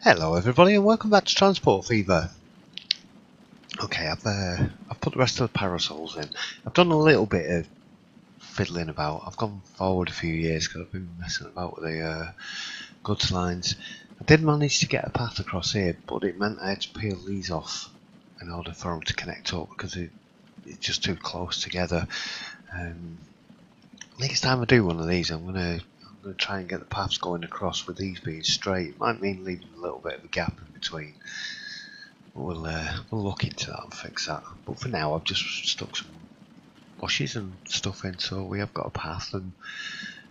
Hello everybody and welcome back to Transport Fever. Okay, I've put the rest of the parasols in. I've done a little bit of fiddling about. I've gone forward a few years because I've been messing about with the goods lines. I did manage to get a path across here, but it meant I had to peel these off in order for them to connect up because it's just too close together. Next time I do one of these, I'm gonna try and get the paths going across with these being straight. It might mean leaving a little bit of a gap in between. We'll look into that and fix that. But for now, I've just stuck some washes and stuff in, so we have got a path and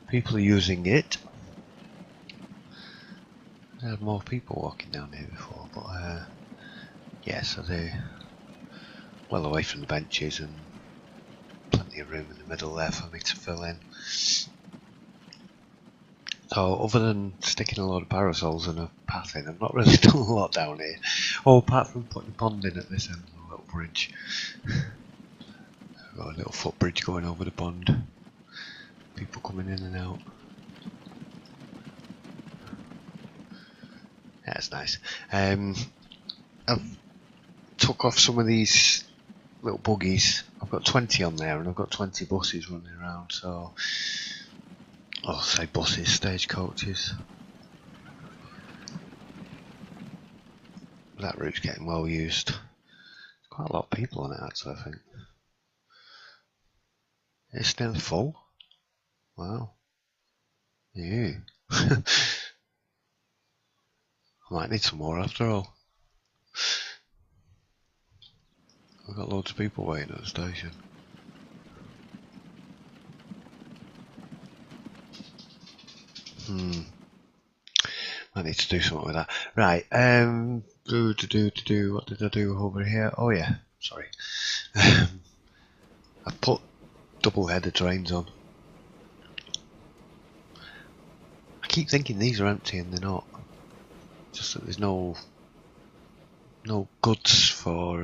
people are using it. I had more people walking down here before, but yeah, so they're well away from the benches and plenty of room in the middle there for me to fill in. So other than sticking a load of parasols and a path in, I've not really done a lot down here. Oh, apart from putting a pond in at this end of the little bridge. I've got a little footbridge going over the pond. People coming in and out. Yeah, that's nice. I've took off some of these little buggies. I've got 20 on there and I've got 20 buses running around, so I'll say buses, stagecoaches. That route's getting well used. There's quite a lot of people on it actually, I think. It's still full. Wow. Yeah. I might need some more after all. I've got loads of people waiting at the station. I need to do something with that. Right, what did I do over here? Oh yeah, sorry. I've put double-header drains on. I keep thinking these are empty and they're not. Just that there's no goods for,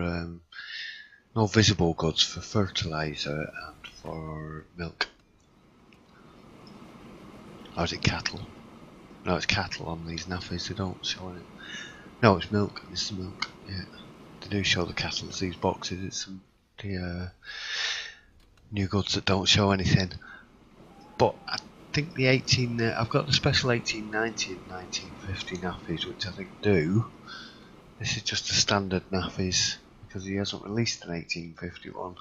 no visible goods for fertiliser and for milk. Or is it cattle? No, it's cattle on these nappies, they don't show it. No, it's milk, it's the milk, yeah. They do show the cattle as these boxes, it's the new goods that don't show anything. But I think the I've got the special 1890 and 1950 nappies, which I think do. This is just the standard nappies, because he hasn't released an 1851.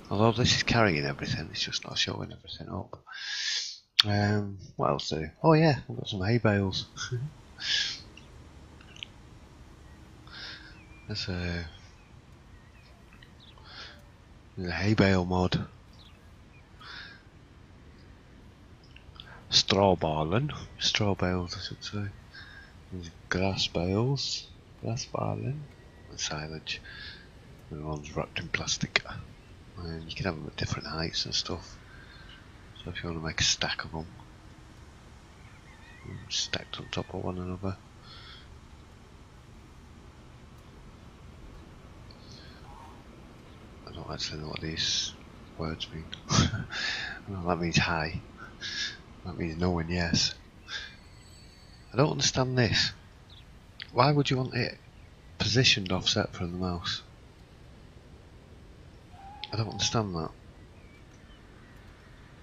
Although this is carrying everything, it's just not showing everything up. What else do? Oh yeah, I've got some hay bales. There's a hay bale mod. Straw bales, I should say. There's grass baling, and silage. The one's wrapped in plastic. And you can have them at different heights and stuff. So if you want to make a stack of them, stacked on top of one another. I don't actually know what these words mean. Well, that means hi. That means no and yes. I don't understand this. Why would you want it positioned offset from the mouse? I don't understand that.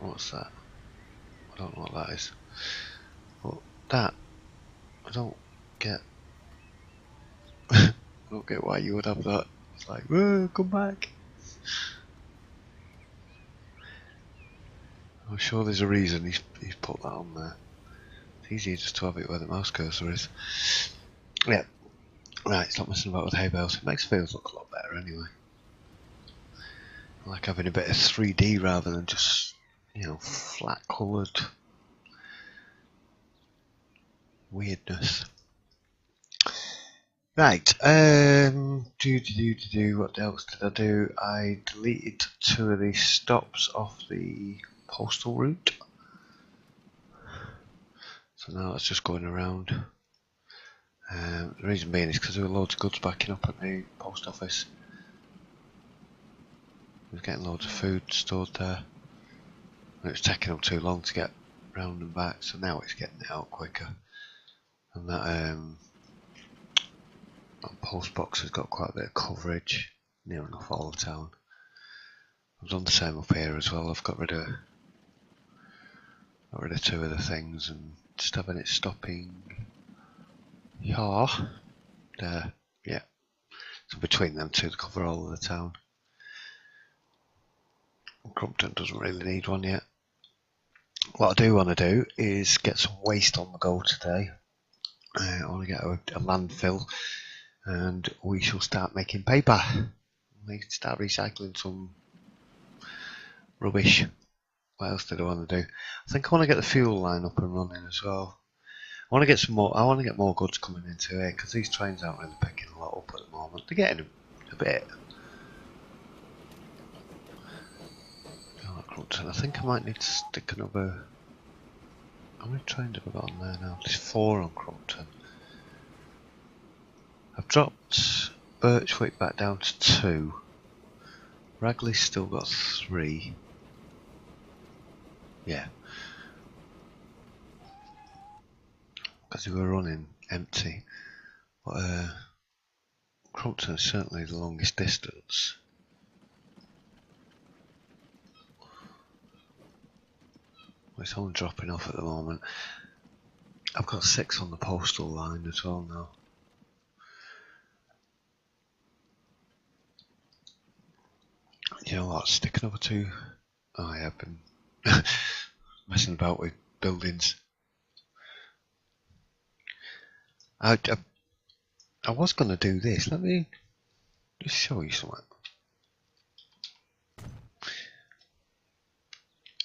What's that? I don't know what that is. But that, I don't get. I don't get why you would have that. It's like, whoa, come back. I'm sure there's a reason he's put that on there. It's easier just to have it where the mouse cursor is. Yeah. Right, stop messing about with hay bales. It makes fields look a lot better anyway. I like having a bit of 3D rather than just, you know, flat coloured weirdness. Right, what else did I do? I deleted 2 of these stops off the postal route. So now it's just going around. The reason being is because there were loads of goods backing up at the post office. We were getting loads of food stored there. And it was taking them too long to get round and back, so now it's getting it out quicker. and that post box has got quite a bit of coverage, near enough all the town. I've done the same up here as well. I've got rid of two of the things and just having it stopping. Yeah, there, yeah. So between them two, to cover all of the town. Crumpton doesn't really need one yet. What I do want to do is get some waste on the go today. I want to get a landfill, and we shall start making paper. We can start recycling some rubbish. What else did I want to do? I think I want to get the fuel line up and running as well. I want to get some more. I want to get more goods coming into here because these trains aren't really picking a lot up at the moment. They're getting a bit. I think I might need to stick another. How many trains have I got on there now? There's 4 on Crumpton. I've dropped Birchwick back down to 2. Ragley's still got 3. Yeah. Because we were running empty. But Crumpton is certainly the longest distance. It's only dropping off at the moment. I've got 6 on the postal line as well now. You know what? Stick another 2. Oh, yeah, I've been messing about with buildings. I was going to do this. Let me just show you something.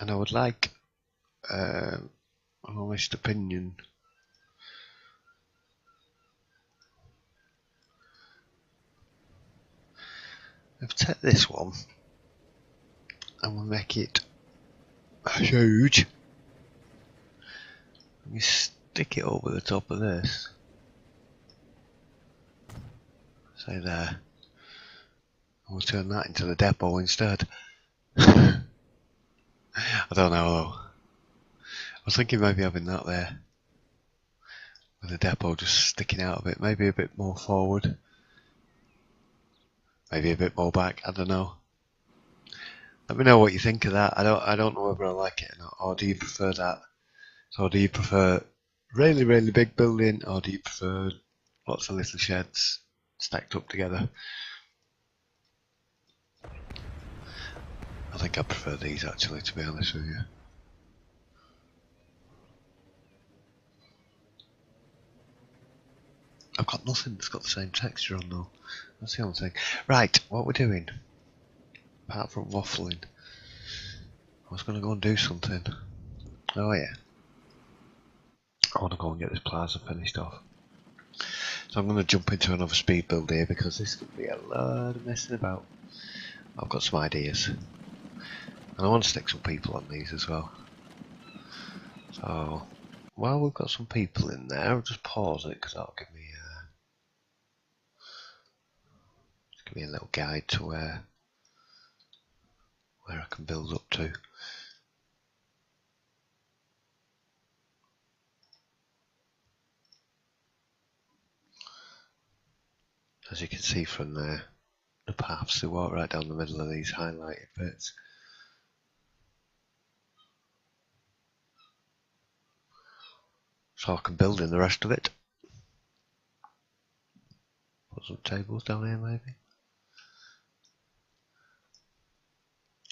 And I would like an honest opinion. I've take this one and we'll make it huge. Let me stick it over the top of this. Say there. And we'll turn that into the depot instead. I don't know though. I was thinking maybe having that there. With the depot just sticking out of it. Maybe a bit more forward. Maybe a bit more back. I don't know. Let me know what you think of that. I don't know whether I like it or not. Or do you prefer that? So do you prefer really, really big building, or do you prefer lots of little sheds stacked up together? I think I prefer these actually, to be honest with you. I've got nothing that's got the same texture on though. That's the only thing. Right, what we're doing, apart from waffling, I was going to go and do something. Oh yeah. I want to go and get this plaza finished off. So I'm going to jump into another speed build here because this could be a lot of messing about. I've got some ideas. And I want to stick some people on these as well. So, while we've got some people in there, I'll just pause it because that'll give me a little guide to where I can build up to. As you can see from there, the paths, they walk right down the middle of these highlighted bits. So I can build in the rest of it. Put some tables down here maybe.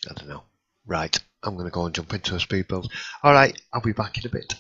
I don't know. Right, I'm going to go and jump into a speed build. Alright, I'll be back in a bit.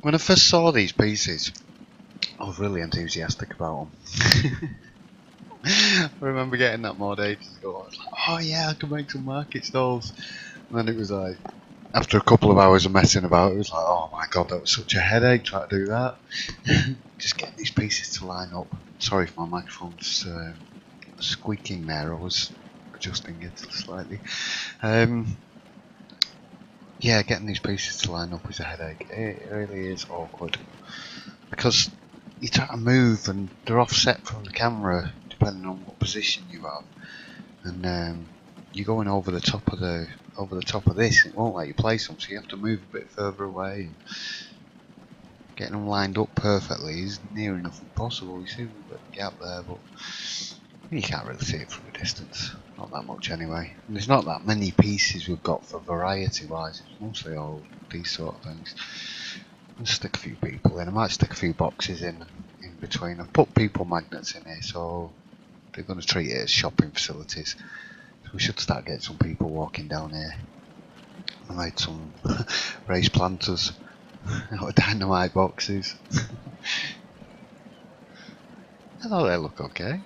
When I first saw these pieces, I was really enthusiastic about them. I remember getting that mod ages ago. I was like, oh yeah, I can make some market stalls. And then it was like, after a couple of hours of messing about, it was like, oh my god, that was such a headache trying to do that. Just getting these pieces to line up. Sorry if my microphone's squeaking there. I was adjusting it slightly. Yeah, getting these pieces to line up is a headache. It really is awkward. Because you try to move and they're offset from the camera depending on what position you have. And you're going over the top of this, it won't let you place them, so you have to move a bit further away. And getting them lined up perfectly is near enough impossible. You see a bit of gap there, but you can't really see it from a distance. Not that much anyway. And there's not that many pieces we've got for variety wise. It's mostly all these sort of things. I'll stick a few people in. I might stick a few boxes in between. I've put people magnets in here, so they're going to treat it as shopping facilities. So we should start getting some people walking down here. I made some raised planters out of dynamite boxes. I thought they look okay.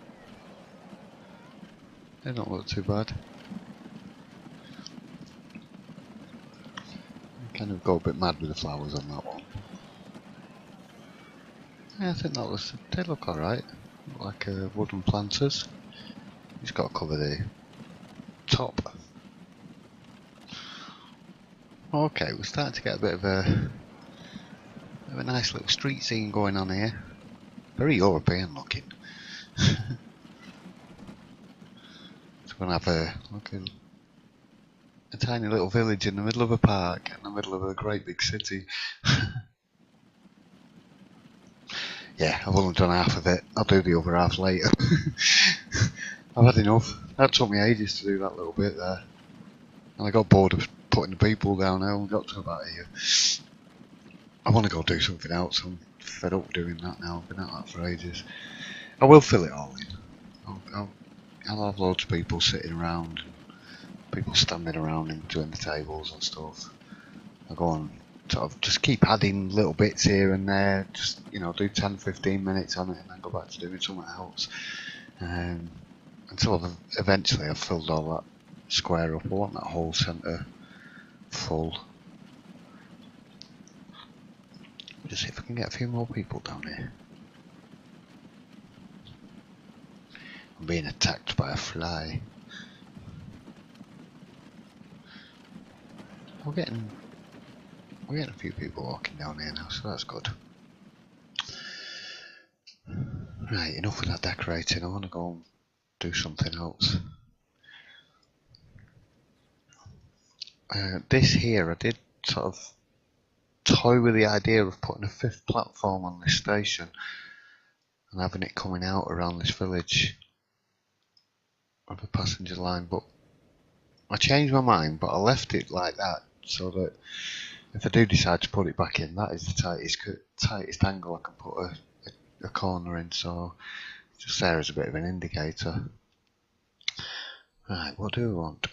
They don't look too bad. I kind of go a bit mad with the flowers on that one. Yeah, I think they look alright. Look like wooden planters. Just got to cover the top. Okay, we're starting to get a bit of a nice little street scene going on here. Very European looking. It's going to have a tiny little village in the middle of a park, in the middle of a great big city. Yeah, I've only done half of it. I'll do the other half later. I've had enough. That took me ages to do that little bit there. And I got bored of putting the people down now and got to about here. I want to go do something else. I'm fed up doing that now. I've been at that for ages. I will fill it all in. I'll have loads of people sitting around, people standing around and doing the tables and stuff. I'll go on, sort of just keep adding little bits here and there, just, you know, do 10-15 minutes on it and then go back to doing something else. Until eventually I've filled all that square up. I want that whole centre full. Just see if I can get a few more people down here. I'm being attacked by a fly. We're getting a few people walking down here now, so that's good. Right, enough of that decorating. I want to go and do something else. This here, I did sort of toy with the idea of putting a fifth platform on this station and having it coming out around this village of a passenger line, but I changed my mind, but I left it like that so that if I do decide to put it back in, that is the tightest angle I can put a corner in, so just there as a bit of an indicator. Right, what do we want?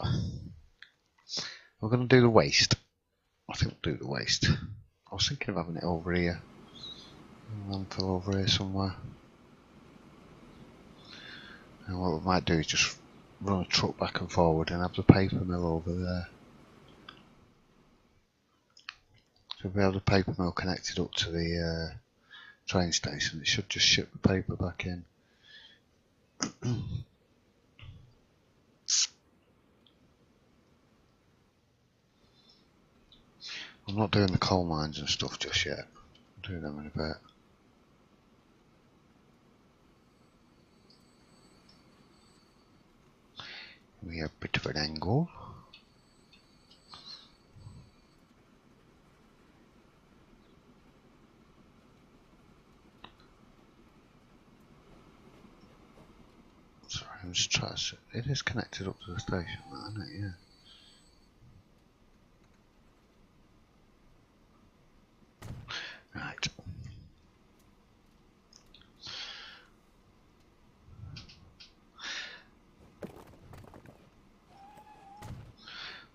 We're going to do the waist. I think we'll do the waist. I was thinking of having it over here. Landfill over here somewhere. And what we might do is just run a truck back and forward and have the paper mill over there. So if we have the paper mill connected up to the train station, it should just ship the paper back in. I'm not doing the coal mines and stuff just yet. I'll do them in a bit. We have a bit of an angle. Sorry, I'm just trying to... It is connected up to the station, isn't it? Yeah. Right.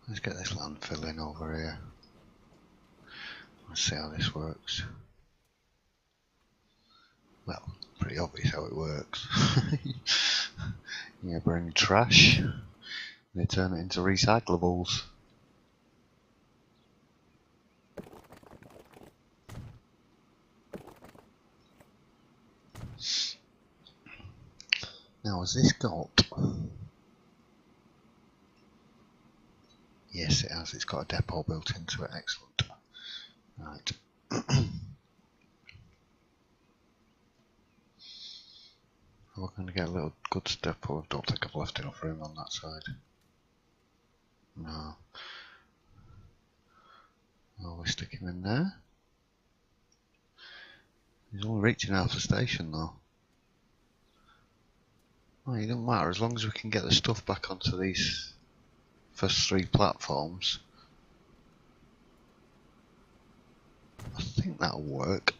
Let's get this landfill in over here. Let's see how this works. Well, pretty obvious how it works. You bring trash, they turn it into recyclables. Now, has this got... Yes, it has. It's got a depot built into it. Excellent. Right. We're going to get a little goods depot. I don't think I've left enough room on that side. No. Oh, we stick him in there. He's only reaching half the station though. Well, it doesn't matter as long as we can get the stuff back onto these first 3 platforms. I think that'll work.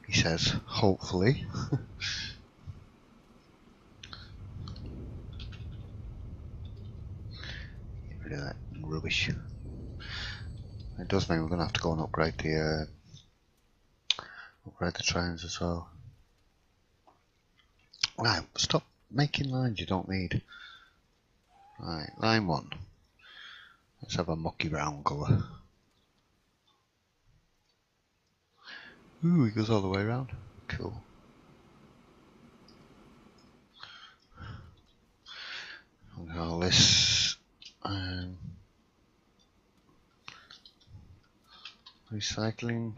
He says, hopefully. Get rid of that rubbish. It does mean we're going to have to go and upgrade the trains as well. Right, stop making lines you don't need. Right, line 1. Let's have a mucky brown colour. Ooh, it goes all the way around. Cool. I'll call this recycling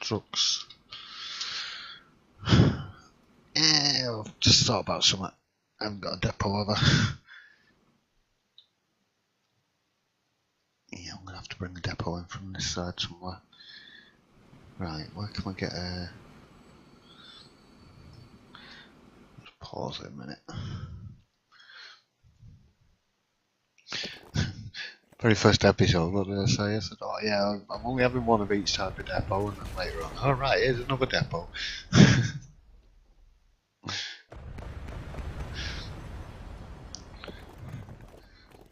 trucks. I've just thought about something. I haven't got a depot over. Yeah, I'm gonna have to bring the depot in from this side somewhere. Right, where can we get a... Let's pause it a minute. Very first episode, what did I say? I said, oh yeah, I'm only having one of each type of depot, and then later on, alright, here's another depot.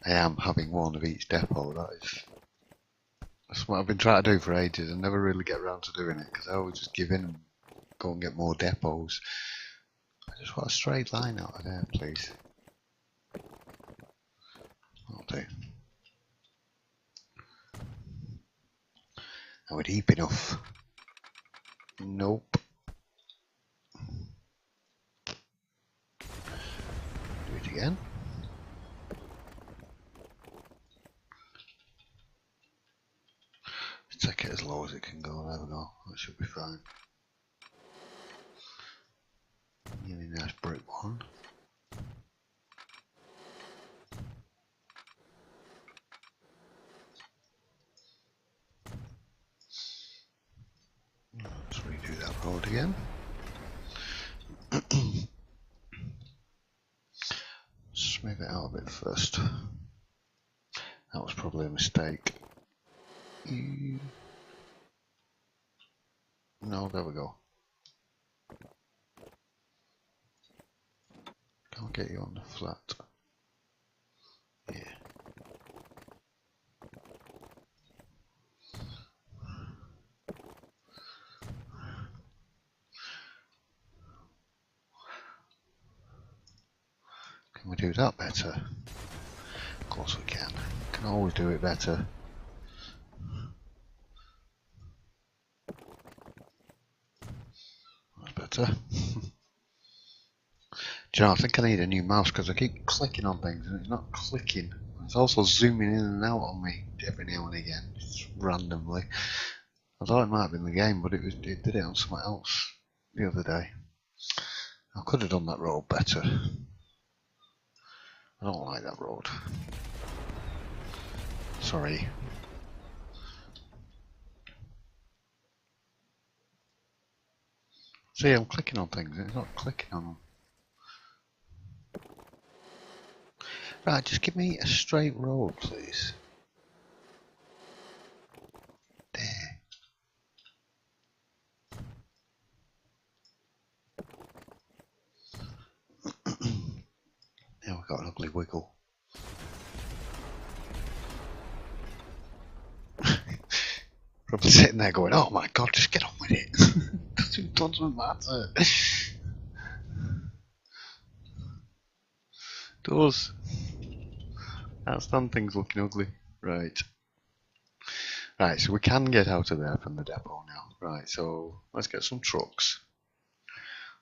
I am having one of each depot, that's what I've been trying to do for ages and never really get around to doing it because I always just give in and go and get more depots. I just want a straight line out of there, please. That'll do. I would heap enough. Nope. Do it again. Take it as low as it can go. There we go. That should be fine. Really nice brick one. Let's redo that road again. Smooth it out a bit first. That was probably a mistake. No, there we go. Can't get you on the flat. Yeah. Can we do that better? Of course we can. Can always do it better. That's better. Do you know, I think I need a new mouse because I keep clicking on things and it's not clicking. It's also zooming in and out on me every now and again, just randomly. I thought it might have been the game, but it did it on something else the other day. I could have done that road better. I don't like that road. Sorry. See, I'm clicking on things and it's not clicking on them. Right, just give me a straight road, please. There. Now we've got an ugly wiggle. Probably sitting there going, oh my god, just get on with it. Doesn't matter. Does. That's done things looking ugly. Right. Right, so we can get out of there from the depot now. Right, so let's get some trucks.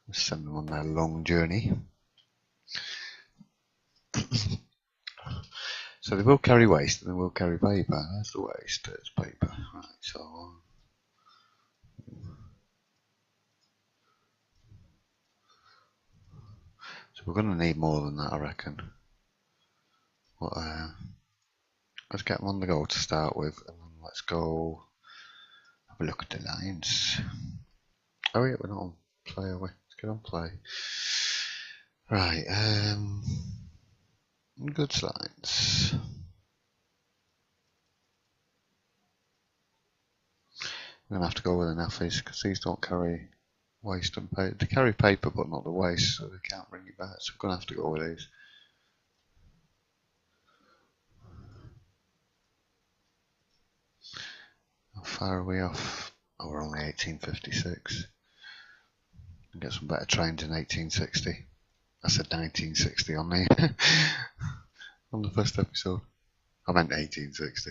Let's send them on their long journey. So they will carry waste and they will carry paper. That's the waste, there's paper. Right, so we're going to need more than that, I reckon. But let's get them on the go to start with, and then let's go have a look at the lines. Oh yeah, we're not on play, are we? Let's get on play. Right, goods lines. I'm going to have to go with the nappies because these don't carry waste and paper. They carry paper but not the waste, so they can't bring it back. So we're going to have to go with these. How far are we off? Oh, we're only 1856. We'll get some better trains in 1860. I said 1960 on the on the first episode. I meant 1860.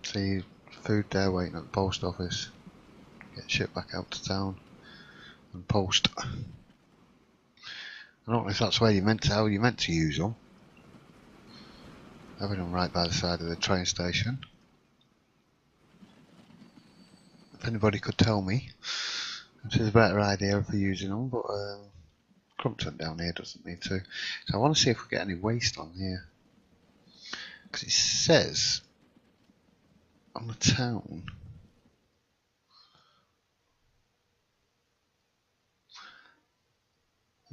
See food there waiting at the post office. Get shipped back out to town and post. I don't know if that's how you're meant to use them. Having them right by the side of the train station. If anybody could tell me, this is a better idea for using them, but Crumpton down here doesn't need to. So I want to see if we get any waste on here, because it says on the town.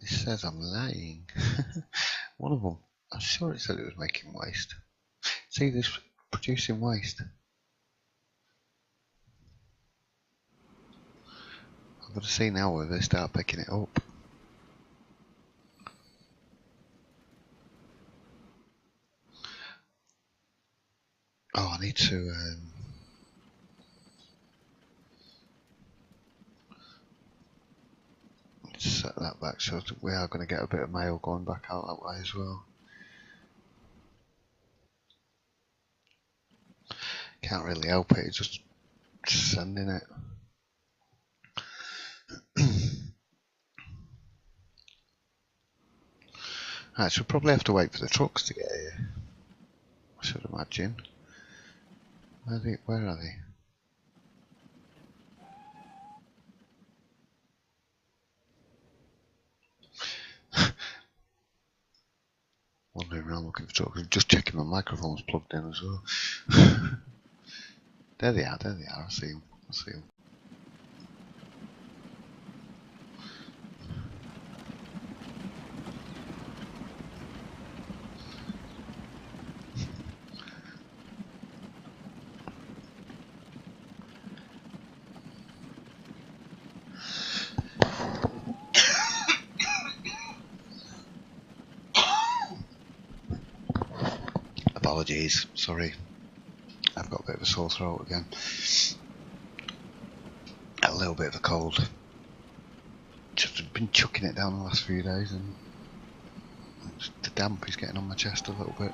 It says I'm lying. One of them, I'm sure it said it was making waste. See this producing waste. I've got to see now whether they start picking it up. Oh, I need to set that back so that we are going to get a bit of mail going back out that way as well. Can't really help it, it's just sending it. Right, so we'll probably have to wait for the trucks to get here, I should imagine. Where are they? Wandering around looking for trucks. Just checking my microphone's plugged in as well. There they are, I see them. Apologies, sorry. I've got a bit of a sore throat again. A little bit of a cold. Just been chucking it down the last few days, and the damp is getting on my chest a little bit.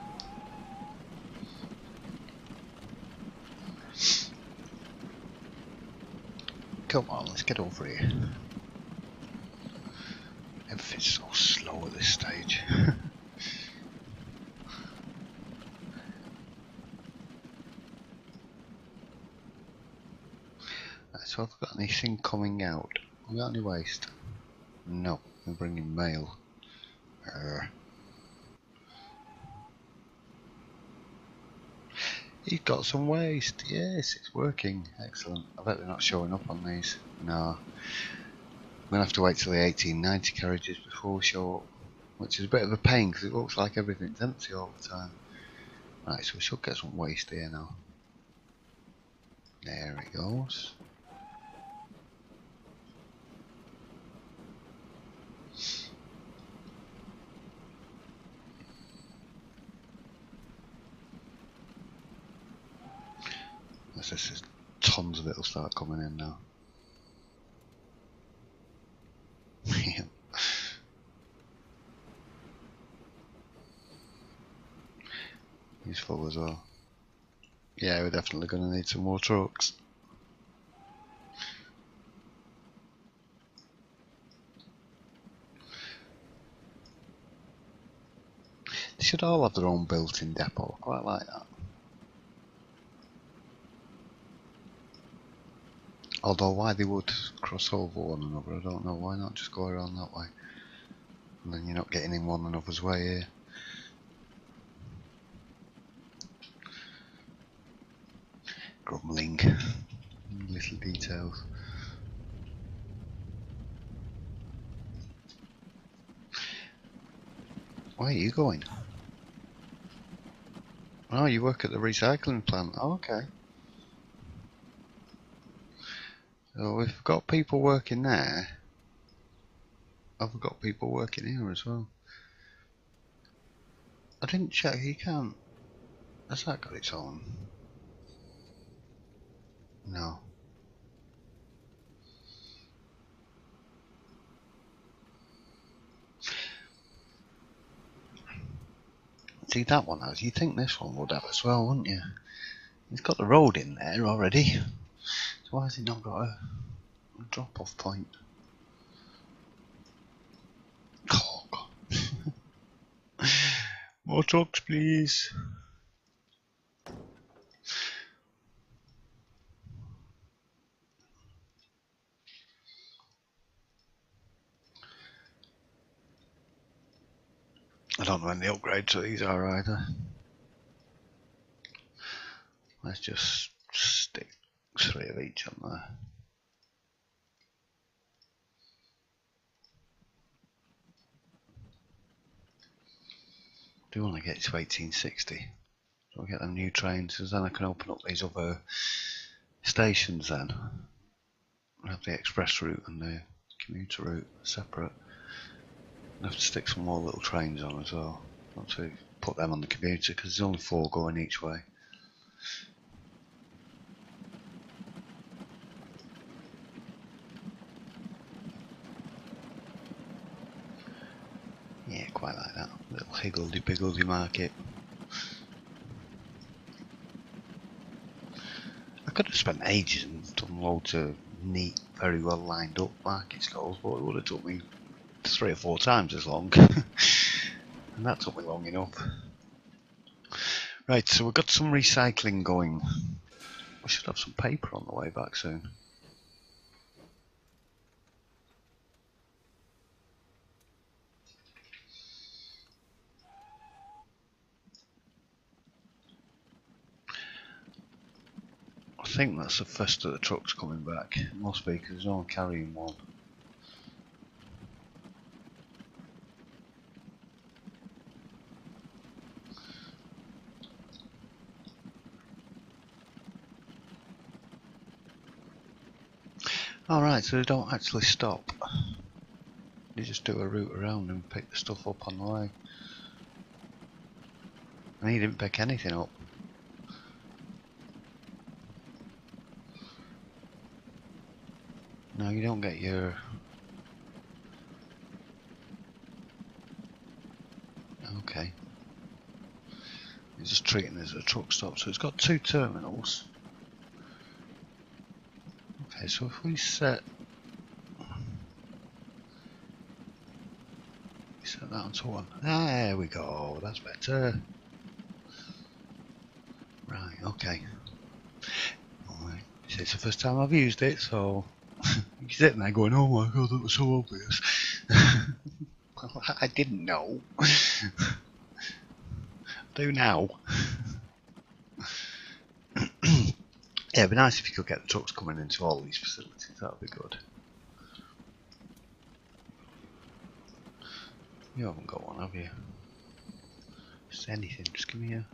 Come on, let's get over here. Everything's so slow at this stage. So I've got anything coming out. Have we got any waste? No, we're bringing mail. He's got some waste. Yes, it's working. Excellent. I bet they're not showing up on these. No. We're going to have to wait till the 1890 carriages before we show up. which is a bit of a pain because it looks like everything's empty all the time. Right, so we should get some waste here now. There it goes. There's just tons of it will start coming in now. He's full as well. Yeah, we're definitely going to need some more trucks. They should all have their own built-in depot. I quite like that. Although why they would cross over one another, I don't know. Why not just go around that way? And then you're not getting in one another's way here. Grumbling. Little details. Where are you going? Oh, you work at the recycling plant. Oh, okay. So we've got people working there. I've got people working here as well. I didn't check. You can't. Has that got its own? No. See, that one has. You'd think this one would have as well, wouldn't you? It's got the road in there already. So why has it not got a drop-off point? Oh, God. More trucks, please. I don't know when the upgrades to these are either. Let's just stick 3 of each on there. I do want to get to 1860. So I'll get them new trains, because then I can open up these other stations then. I have the express route and the commuter route separate. I have to stick some more little trains on as well. Not to put them on the commuter because there's only 4 going each way. Yeah, quite like that. Little higgledy-piggledy market. I could have spent ages and done loads of neat, very well lined up market stalls, but it would have took me 3 or 4 times as long. And that took me long enough. Right, so we've got some recycling going. We should have some paper on the way back soon. I think that's the first of the trucks coming back. It must be because there's no one carrying one. Alright, so they don't actually stop. They just do a route around and pick the stuff up on the way. And he didn't pick anything up. No, you don't get your... Okay. He's just treating it as a truck stop, so it's got 2 terminals. Okay, so if we set that onto 1. There we go, that's better. Right, okay. Alright, it's the first time I've used it, so you're sitting there going, oh my god, that was so obvious. Well, I didn't know. Do now. Yeah, it'd be nice if you could get the trucks coming into all these facilities, that would be good. You haven't got one, have you? Just anything, just give me a...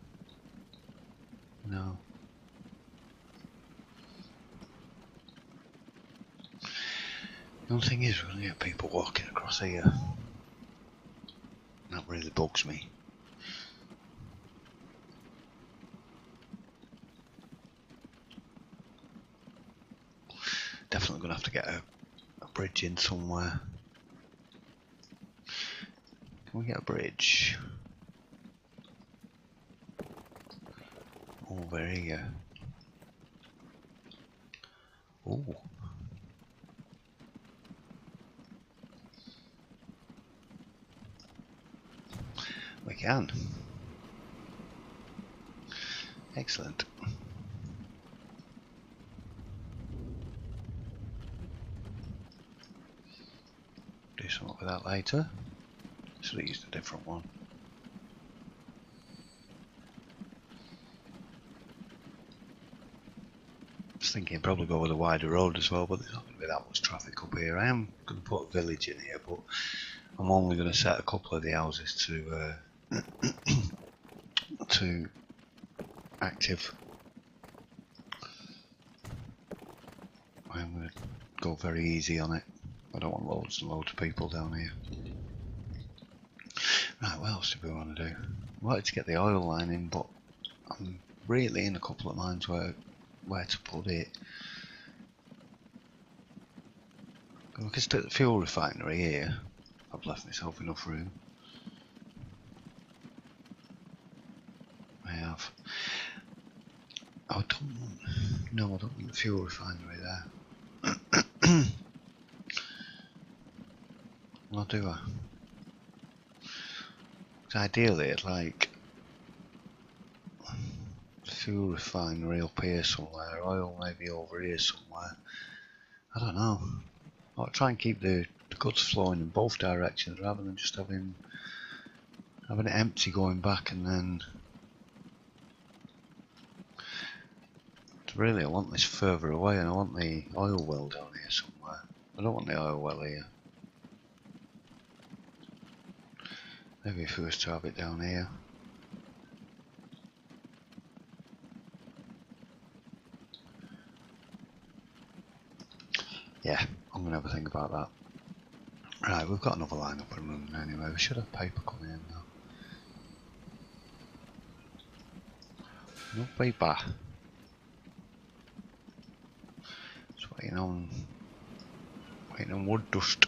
No. The only thing is, we're going to get people walking across here. That really bugs me. Definitely going to have to get a bridge in somewhere. Can we get a bridge? Over here. Oh. We can. Excellent. Do something with that later. Should have used a different one. I was thinking probably go with a wider road as well, but there's not going to be that much traffic up here. I am going to put a village in here, but I'm only going to set a couple of the houses to to active. I'm going to go very easy on it. I don't want loads and loads of people down here. Right, what else do we want to do? I wanted to get the oil line in, but I'm really in a couple of minds where to put it. We can stick the fuel refinery here. I've left myself enough room. I have. Oh, I don't want... No, I don't want the fuel refinery there. Well, do I? 'Cause ideally, I'd like the fuel refinery up here somewhere, oil maybe over here somewhere. I don't know. I'll try and keep the goods flowing in both directions rather than just having it empty going back and then... Really, I want this further away, and I want the oil well down here somewhere. I don't want the oil well here. Maybe if we was to have it down here. Yeah, I'm going to have a think about that. Right, we've got another line up and running anyway. We should have paper coming in now. No paper. Just waiting on wood dust.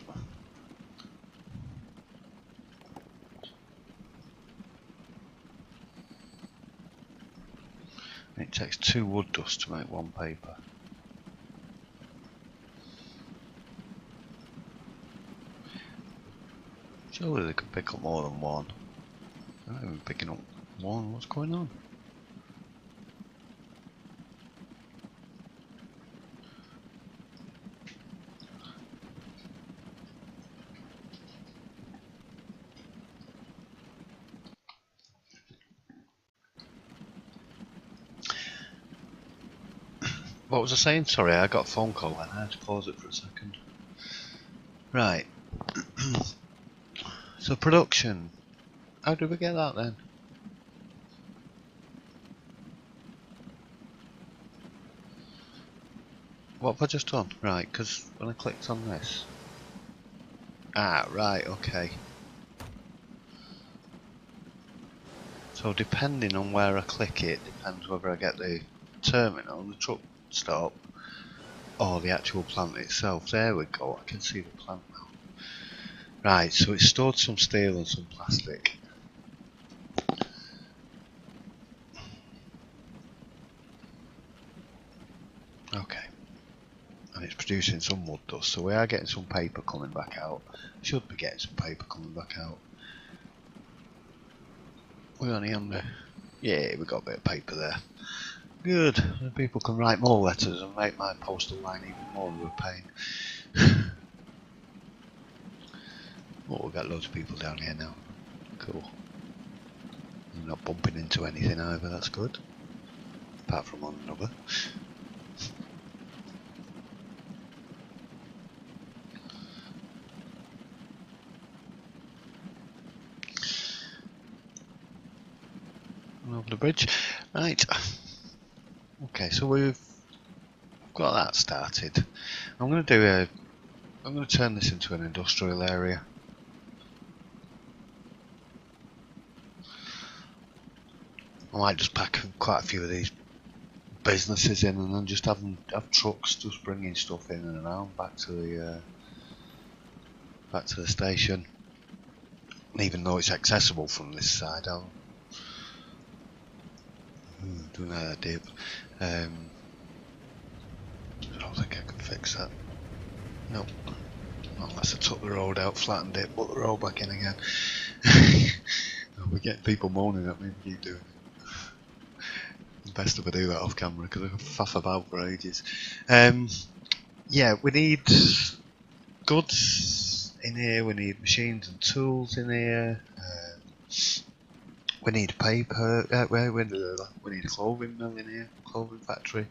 It takes 2 wood dust to make 1 paper. Surely they could pick up more than 1. They're not even picking up 1. What's going on? What was I saying? Sorry, I got a phone call and I had to pause it for a second. Right. So production. How did we get that then? What have I just done? Right, because when I clicked on this... Ah, right, okay. So depending on where I click it, depends whether I get the terminal, the truck stop, or the actual plant itself. There we go, I can see the plant now. Right, so it's stored some steel and some plastic. Okay. And it's producing some wood dust, so we are getting some paper coming back out. Should be getting some paper coming back out. We're only on the... Yeah, we got a bit of paper there. Good. Then people can write more letters and make my postal line even more of a pain. Oh, we've got loads of people down here now. Cool. I'm not bumping into anything either, that's good. Apart from one another. the bridge. Right. Okay, so we've got that started. I'm going to turn this into an industrial area. I might just pack quite a few of these businesses in, and then just have trucks just bringing stuff in and around back to the station. And even though it's accessible from this side, I'll do another dip. I don't think I can fix that. Nope. Not unless I took the road out, flattened it, put the road back in again. We get people moaning at me and keep doing it. Best if I do that off camera because I can faff about for ages. Yeah, we need goods in here, we need machines and tools in here, we need paper, we need a clothing mill in here, clothing factory.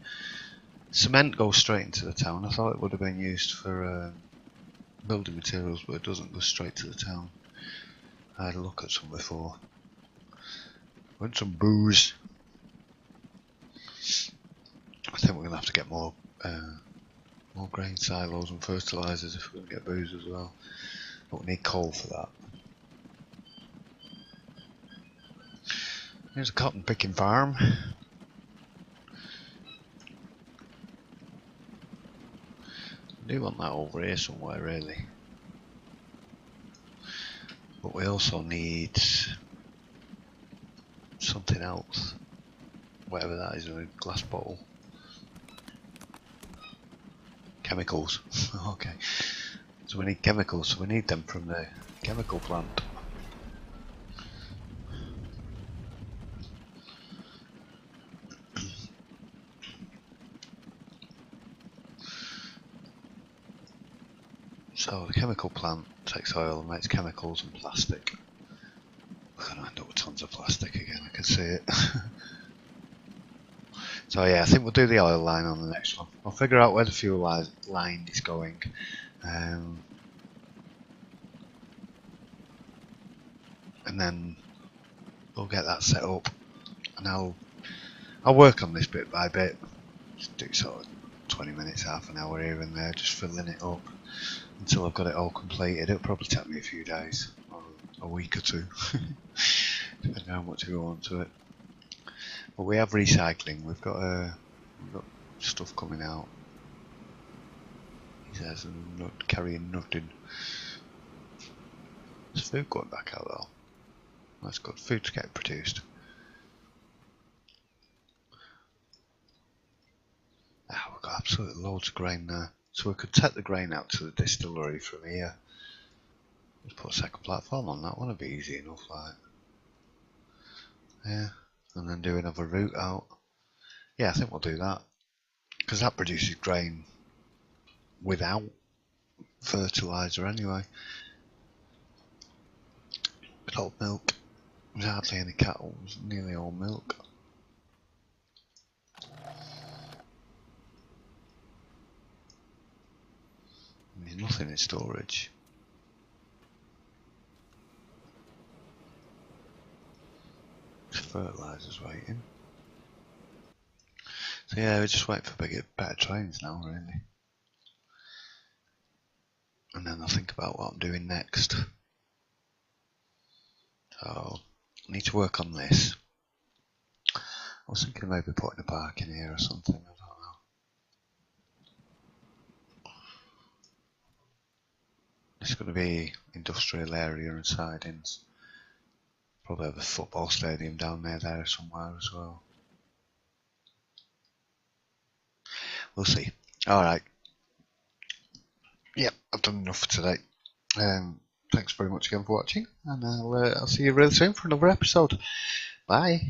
Cement goes straight into the town. I thought it would have been used for building materials, but it doesn't go straight to the town. I had a look at some before. Want some booze. I think we're going to have to get more grain silos and fertilisers if we're going to get booze as well. But we need coal for that. Here's a cotton picking farm. I do want that over here somewhere really. But we also need something else. Whatever that is in a glass bottle. Chemicals. Okay. So we need chemicals, so we need them from the chemical plant. So the chemical plant takes oil and makes chemicals and plastic. We're going to end up with tons of plastic again, I can see it. So yeah, I think we'll do the oil line on the next one. I'll figure out where the fuel line is going. And then we'll get that set up. And I'll work on this bit by bit. Just do sort of 20 minutes, half an hour here and there, just filling it up until I've got it all completed. It'll probably take me a few days, or a week or two, depending on how much we go on to it. But we have recycling. We've got stuff coming out. He says I'm not carrying nothing. There's food going back out though. That's good. Food's getting produced. We've got absolutely loads of grain there. So we could take the grain out to the distillery from here. Just put a second platform on that one. It'd be easy enough, like. Yeah. And then do another route out. Yeah, I think we'll do that. Because that produces grain without fertiliser anyway. But all milk. There's hardly any cattle. It's nearly all milk. There's nothing in storage. Fertilisers waiting. So yeah, we're just waiting for better trains now, really. And then I'll think about what I'm doing next. So I need to work on this. I was thinking of maybe putting a park in here or something. I don't know. It's going to be industrial area and sidings. Probably have a football stadium down there somewhere as well. We'll see. Alright. Yep, I've done enough for today. Thanks very much again for watching, and I'll see you really soon for another episode. Bye.